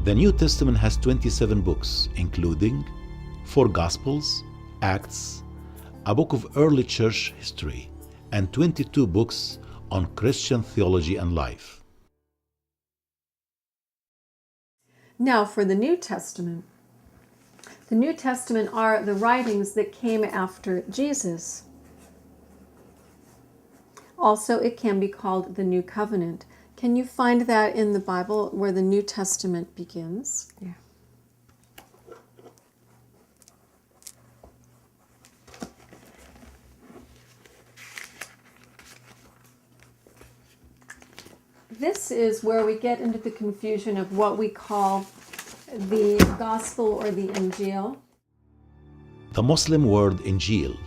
The New Testament has 27 books, including 4 Gospels, Acts, a book of early church history, and 22 books on Christian theology and life. Now for the New Testament. The New Testament are the writings that came after Jesus. Also, it can be called the New Covenant. Can you find that in the Bible where the New Testament begins? Yeah. This is where we get into the confusion of what we call the Gospel or the Injil. The Muslim word Injil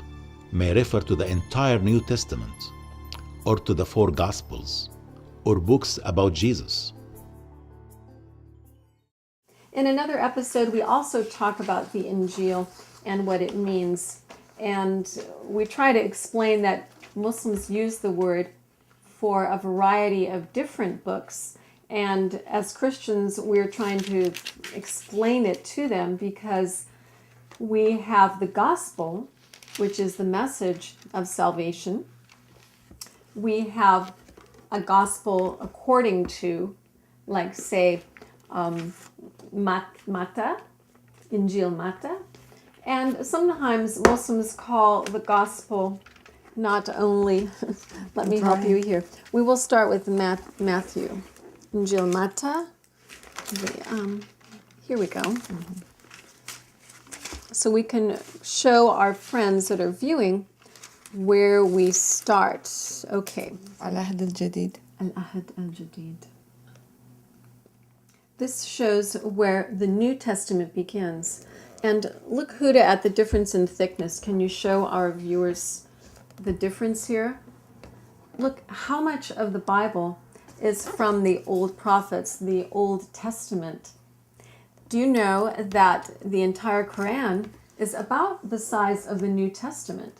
may refer to the entire New Testament, or to the 4 Gospels, or books about Jesus. In another episode, we also talk about the Injil and what it means. And we try to explain that Muslims use the word for a variety of different books. And as Christians, we're trying to explain it to them because we have the gospel, which is the message of salvation. We have a gospel according to, like, say, Matta, Injil Matta. And sometimes Muslims call the gospel not only, let me help you here. We will start with Matthew. Injil Matta. Here we go. So we can show our friends that are viewing where we start. Okay. العهد الجديد. Al-Ahad al-Jadid. This shows where the New Testament begins. And look, Huda, at the difference in thickness. Can you show our viewers the difference here? Look how much of the Bible is from the old prophets, the Old Testament. Do you know that the entire Quran is about the size of the New Testament?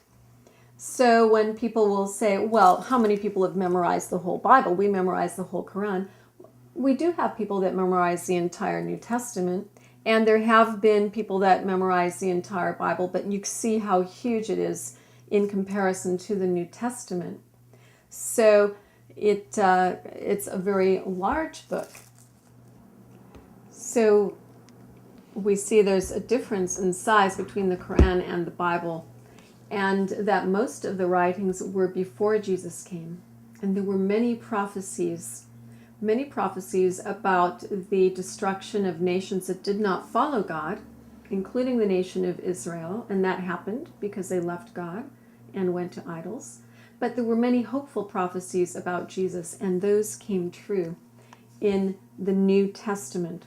So when people will say, well, how many people have memorized the whole Bible? We memorize the whole Quran. We do have people that memorize the entire New Testament, and there have been people that memorize the entire Bible, but you see how huge it is in comparison to the New Testament. So it's a very large book. So we see there's a difference in size between the Quran and the Bible, and that most of the writings were before Jesus came. And there were many prophecies about the destruction of nations that did not follow God, including the nation of Israel, and that happened because they left God and went to idols. But there were many hopeful prophecies about Jesus, and those came true in the New Testament.